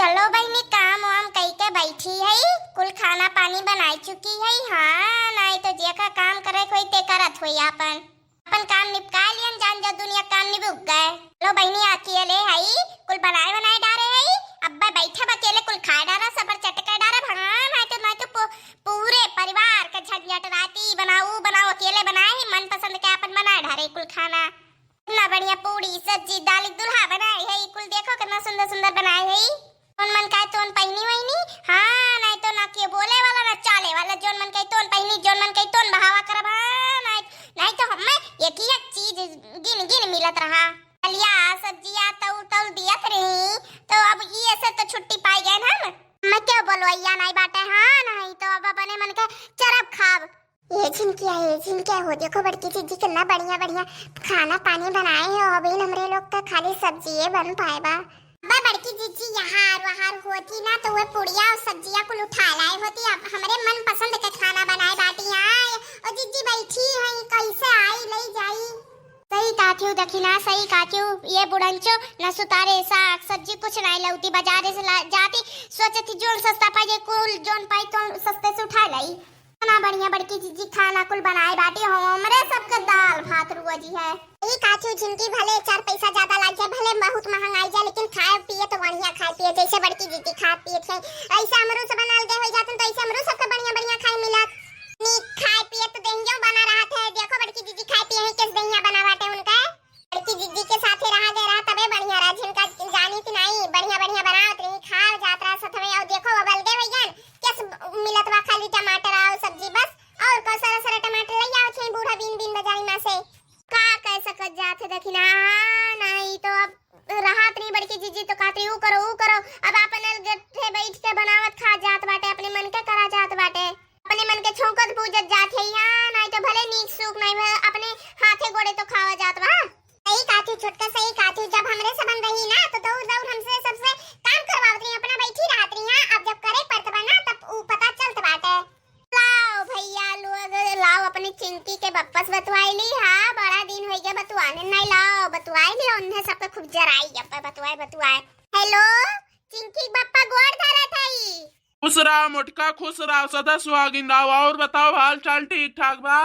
चलो बहनी काम वाम कई के बैठी है, कुल खाना पानी बनाई चुकी है। हाँ नहीं तो जेका काम करे कोई ते करत हुई अपन अपन काम निपटा लियन जान जा दुनिया काम निबुक गए। लो बहनी अकेले है कुल बनाए बनाए डारे है, अब्बा बैठा अकेले कुल खाए डारा सबर चटके डारा भगवान नहीं तो पूरे परिवार का झंझट राती बनाऊ बनाओ अकेले बनाए ही मन पसंद के अपन बनाए डारे कुल खाना इतना बढ़िया पूरी सब्जी दाल दुल्हा बनाए है कुल देखो कितना सुंदर सुंदर बनाए है। कौन मन का तोन पहनी वहीनी हाँ नहीं तो ना के बोले वाला ना चाले वाला जोन मन का तोन पहनी जोन मन का तोन बहावा करब हाँ नहीं तो हमें एक ही एक चीज गिन गिन मिलत रहा लिया सब्जियां तौल तौल दिया रही तो अब ये ऐसे तो छुट्टी पाई गए ना मैं क्या बोलवैया नहीं बाटे हाँ नहीं तो अब अपने मन के चरब खाब ये झिनकिया हो देखो बड़की चीजी कितना बढ़िया बढ़िया खाना पानी बनाए हो अभी हमरे लोग तो खाली सब्जी बन पाए बा बड़की जीजी यहाँ वहाँ होती ना तो वो पुड़िया और सब्जियां कुल उठा लाए होती अब हमारे मन पसंद के खाना बनाए बाटी यहाँ और जीजी बैठी है कैसे आई ले जाई सही काथू दखिना सही काथू ये बुढ़ंचो न सुतारे साग सब्जी कुछ नहीं लौती बाजार से जाती सोचती जोन सस्ता पाई कुल जोन पाई तो सस्ते से उठा लाई ना बढ़िया बड़की जीजी खाना कुल बनाए बाटी हमरे सबके दाल भात रुआ जी है यही काचू जिनकी भले 4 पैसा ज्यादा लग जाए भले बहुत महंगाई जाए लेकिन खाए पिए तो बढ़िया खाए पिए जैसे बड़की जीजी खा पिए थे ऐसे हमरो सब बनाल गए हो जाते तो ऐसे हमरो सबके बढ़िया बढ़िया खाए मिलत नी खाए पिए तो दहिया बना रहा था देखो बड़की जीजी खाए पिए है किस दहिया बना बाटे उनका बड़की जीजी के साथ रहा दे रहा तबे बढ़िया रहा जिनका जानी थी नहीं बढ़िया बढ़िया बनावत रही खा जात रहा सथ में और देखो बबल गए भैया किस मिलत बा खाली टमाटर और सब्जी बस और को सारा सारा टमाटर ले आओ छे बूढ़ा बीन बीन बाजारी में से का कह सकत जात दखिना नहीं तो अब राहत नहीं बड़की जीजी तो कहती ऊ करो अब अपन गट्ठे बैठ के बनावत खा जात बाटे अपने मन के करा जात बाटे अपने मन के छौकत पूजत जात है यहाँ नहीं तो भले नीक सूख नहीं अपने हाथे गोड़े तो खावा जात बा सही काथू छोटका सही काथू जब हमरे सबन रही ना तो दौड़ हमसे सबसे काम करवावत रही अपना बैठी रहत रही अब जब करे पड़त बा ना तब ऊ पता चलत बाटे लाओ भैया लोग लाओ अपने चिंकी के वापस बतवाई ली हाँ बड़ा दिन हो गया बतवाने नहीं लाओ बतवाई ली उन्हें सबके खूब जराई अब बतवाए हेलो चिंकी बप्पा गोड़ धरा थाई खुश रहो मोटका खुश रहो सदा सुहागिन रहो और बताओ हाल चाल ठीक ठाक बा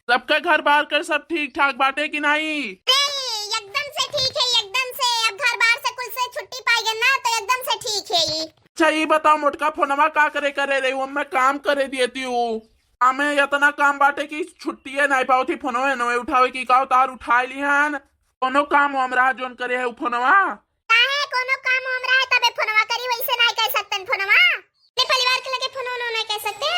सबके घर बार कर सब ठीक ठाक बाटे कि नहीं एकदम से ठीक है एकदम से अब घर बार से कुल से छुट्टी पाई गए ना तो एकदम से ठीक है ये अच्छा ये बताओ मोटका फोनमा का करे रही हूँ मैं काम करे देती हूँ हमें इतना काम बाटे की छुट्टी है नहीं पाओ थी फोनवा न उठावे की का तार उठा ली हन कोनो काम हमरा जोन करे है फोनवा काहे कोनो काम हमरा है तबे फोनवा करी वैसे नहीं कह सकतन फोनवा अपने परिवार के लगे फोन नहीं कह सकते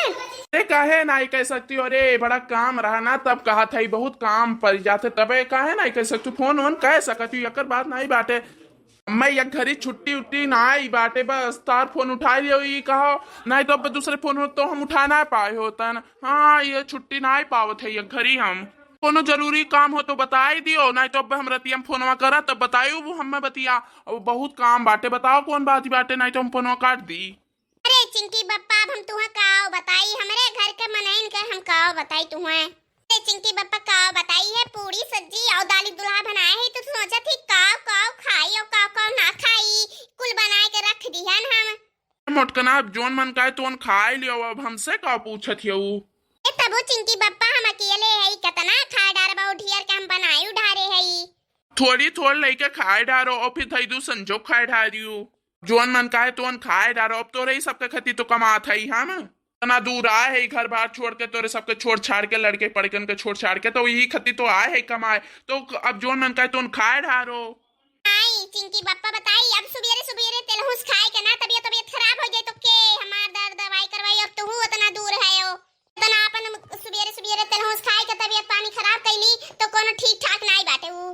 अरे काहे नहीं कह सकती अरे बड़ा काम रहा ना तब कहा था बहुत काम पड़ जाते तबे काहे नहीं कह सकती फोन वोन कह सकती एक बात नहीं बाटे मैं एक घड़ी छुट्टी उट्टी नहीं बाटे बस तार फोन उठा लियो ये कहो नहीं तो दूसरे फोन हो तो हम उठा ना पाए होता ना हाँ ये छुट्टी नहीं पावत है एक घड़ी हम कोनो जरूरी काम हो तो बताई दियो नहीं तो हम रतिया फोनवा करा तब बताइयो वो हमें बतिया बहुत काम बाटे बताओ कौन बात बाटे नहीं तो हम फोनवा काट दी अरे चिंकी बप्पा अब हम तुम्हें काओ बताई हमरे घर के मनैन के हम काओ बताई तुम्हें अरे चिंकी बप्पा काओ बताई है पूरी सब्जी और दाली दुल्हा बनाए है तो सोचा थी काओ खाई और काओ ना खाई कुल बनाए के रख दी है हम मोटकना जोन मन का तोन खाए लियो अब हमसे का पूछत है तबो चिंकी बप्पा हम अकेले है कितना खा डार बा ढियर के हम बनाई उठारे है थोड़ी लेके खाए डारो और फिर थई दू संजोग खाए डारियो जोन मन का तोन खाए डारो अब तो रही सबके खती तो कमात है हम इतना दूर आए है घर बार छोड़ के तोरे सबके छोड़ छाड़ के लड़के पड़कन के छोड़ छाड़ के तो यही खती तो आए है कमाए तो अब जोन मन का तोन खाए डारो नहीं चिंकी बप्पा बताई अब सुबेरे तेलहुस खाए के ना तबीयत खराब हो जाए तो के हमार दवाई करवाई अब तो उतना दूर है ओ तना अपन सुबेरे तेलहुस खाए के तबीयत पानी खराब कैली तो कोनो ठीक ठाक नहीं बाटे ऊ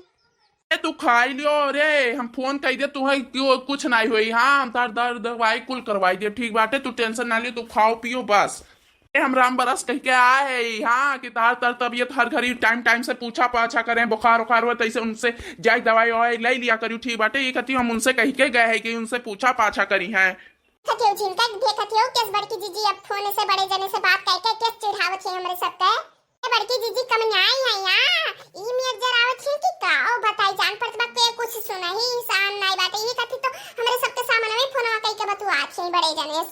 तू खाई लियो रे हम फोन कह दे तू क्यों कुछ नहीं हुई हाँ हम तार दवाई कुल करवाई दे ठीक बाटे तू टेंशन ना लियो तू खाओ पियो बस हम राम बरस कह के आए है हाँ कि तार तबीयत हर घड़ी टाइम से पूछा पाछा करें बुखार उखार हुआ तैसे उनसे जाए दवाई ववाई ले लिया करियो ठीक बाटे ये कहती हम उनसे कह के गए है कि उनसे पूछा पाछा करी है बड़की जीजी अब फोन से बड़े जने से बात करके किस चिढ़ावत है हमरे सबके बड़की जीजी कम आई है यहाँ ई में जरावत है कि का ओ बताई जान पर के कुछ सुना ही इंसान नहीं बाटे ये कथी तो हमरे सबके सामने में फोनवा कई के बात ही बड़े जने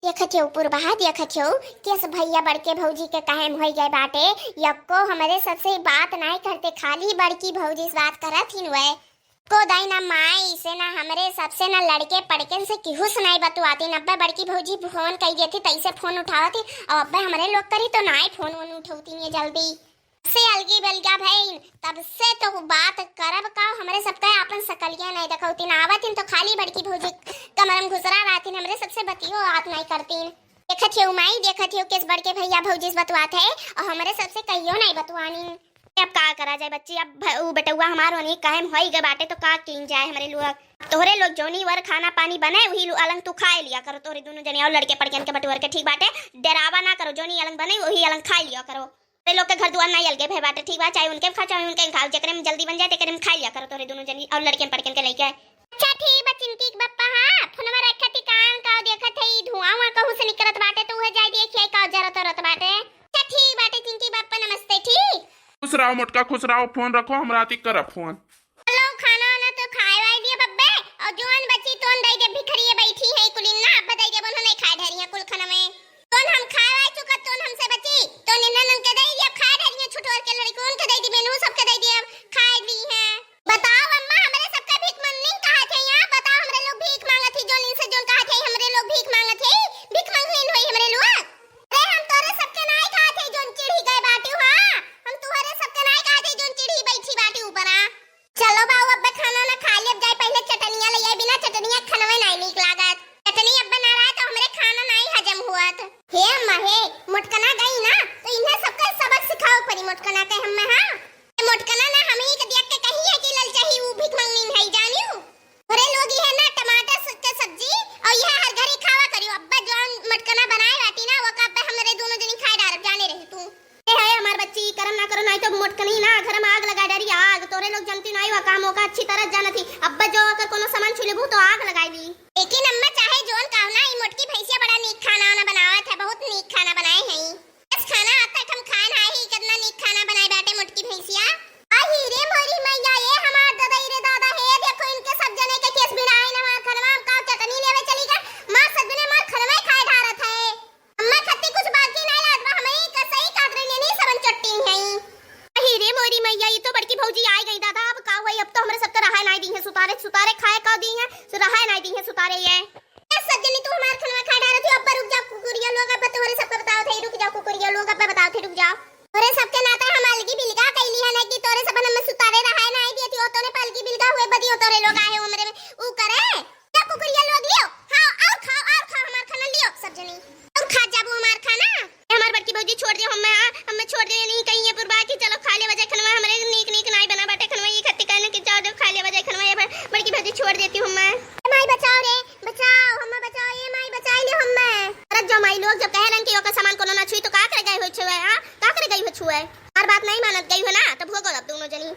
देखत हो ऊपर बहा देखत हो किस भैया बड़के भौजी के कायम हो गए बाटे यक्को हमारे सबसे बात नहीं करते खाली बड़की भौजी से बात करत ही वे को दाई ना माई से ना हमरे सबसे ना लड़के पड़के से केहू से नहीं बतवाती नब्बे बड़की भौजी फोन कही देती तैसे फोन उठावती और अब्बे हमारे लोग करी तो नहीं फोन उठौती नहीं जल्दी से अलगी बलगा भाई तब से तो बात करब का हमारे सबका अपन सकलिया नहीं देखौती ना आवत तो खाली बड़की भौजी कमरम घुसरा रहती हमरे सबसे बतियो बात नहीं करती देखत हो माई देखत हो किस बड़के भैया भौजी से बतवात है और हमारे सबसे कहियो नहीं बतवानी अब का करा जाए बच्ची अब बेटुआ हमारो नहीं कायम होई गए बाटे तो का कीन जाए हमारे लोग तोहरे लोग जोनी वर खाना पानी बनाए वही अलंग तू खाए लिया करो तोहरे दोनों जने और लड़के पड़के के बटुअर के ठीक बाटे डरावा ना करो जोनी अलंग बने वही अलंग खा लिया करो ते लोग के घर दुआर नहीं अलगे भे बाटे ठीक बा चाहे उनके खा चाहे उनके खाओ जकरे में जल्दी बन जाए तेकरे में खा लिया करो तोहरे दोनों जनी और लड़के पड़के के लेके अच्छा ठीक बा चिंकी के बप्पा हां फोनमा रखती कान का देखत है धुआं हुआ कहू से निकलत बाटे तो उहे जाई देखिए का जरूरत रहत बाटे अच्छा ठीक बाटे चिंकी बप्पा नमस्ते ठीक खुश रहो मोटका खुश रहो फोन रखो हम राती कर फोन हेलो खाना ना तो खाए वाई दिए बब्बे और जोन बच्ची तोन दई दे भिखरिए बैठी है कुलिन ना अब दई दे बनो नहीं खाए धरी है कुल खाना में तोन हम खाए वाई चुका तोन हमसे बच्ची तो निन्नन के दई दिए खाए धरी है छुटोर के लड़कोन के दई दी मेनू सब के दई दिए खाए दी है बताओ अम्मा हमारे सबका भीख मंगनी कहा थे यहां बताओ हमरे लोग भीख मांगत थी जोन इनसे जोन कहा थे हमरे लोग भीख मांगत थे भीख मांगलीन होई हमरे लोग अरे हम तोरे सबके नहीं कहा थे जोन चिढ़ी गए बाटी हां हम तुम्हारे सबके नहीं कहा थे जोन चिढ़ी बैठी बाटी ऊपर आ चलो बाऊ अब खाना ना खा ले अब जाए पहले चटनियां ले आई बिना चटनियां खनवे नहीं नीक लागत चटनी अब बना रहा है तो हमरे खाना नहीं हजम हुआत हे अम्मा हे मोटकना गई ना तो इन्हें सबका सबक सिखाओ परी मोटकना के हम हां मोटकना ना हम ही के देख के कही है कि लल चाही ऊ भीख मंगनी नहीं जानियो अरे लोग ये ना टमाटर के सब्जी और ये हर घरी खावा करियो अब्बा जोन मोटकना बनाए बाटी ना वो का हमरे दोनों जनी खाए डार जाने रही तू है हमार बच्ची करम ना करो नहीं तो मोटकनी ना घर में आग लगा डरी आग तोरे लोग जलती नहीं हुआ काम होगा अच्छी तरह जाना थी अब्बा जो अगर कोनो सामान छुलेबू तो आग लगाई दी लेकिन अम्मा चाहे जोन कहू ना ई मोटकी भैंसिया बड़ा नीक खाना ना बनावत है बहुत नीक खाना बनाए हैं बस खाना अब तक हम खाए ना ही कितना नीक खाना बनाए बैठे मोटकी भैंसिया आई रे मोरी मैया ये हमार दादा रे दादा है देखो इनके सब जने के केस बिनाए ना हमार खरवा का चटनी लेवे चली गए मां सदने मार खरवा खाए धारत है अम्मा खत्ती कुछ बाकी नहीं लादवा हमें का सही कादरे ने नहीं सबन चट्टी है आई रे मोरी मैया ये तो बड़की भौजी आ गई दादा अब का हुई अब तो हमरे सबका रहा नहीं दी है सुतारे सुतारे खाए का दी है सो रहा नहीं दी है सुतारे ये सजनी तू हमार खरवा खा डाल थी अब रुक जा कुकुरिया लोग अब तोरे सबका बताओ थे रुक जा कुकुरिया लोग अब बताओ थे रुक जाओ तोरे सबके नाता हम अलगी बिलगा कैली है ना कि तोरे सब हम सुतारे रहा है नहीं दी थी ओ तोने पलगी बिलगा हुए बदी ओ तोरे लोग आए हमरे ऊ करे क्या कुकुरिया लोग लियो हां और खाओ हमार खाना लियो सब जनी और खा जाबू हमार खाना हमार बड़की भौजी छोड़ दियो हम छोड़ दे नहीं कहीं ये पुरबा की चलो खा ले वजह खनवा हमरे नीक नीक नहीं बना बैठे खनवा ये खत्ती कहने कि जाओ खा ले वजह खनवा ये बड़की भौजी छोड़ देती हूं मैं माई बचाओ रे बचाओ हम बचाओ ये माई बचाई ले हम अरे जो माई लोग जब कह रहे कि यो का सामान कोनो ना छुई तो का करे गई हो छुए हां का करे गई हो छुए हर बात नहीं मानत गई हो ना तब हो गो अब दोनों जनी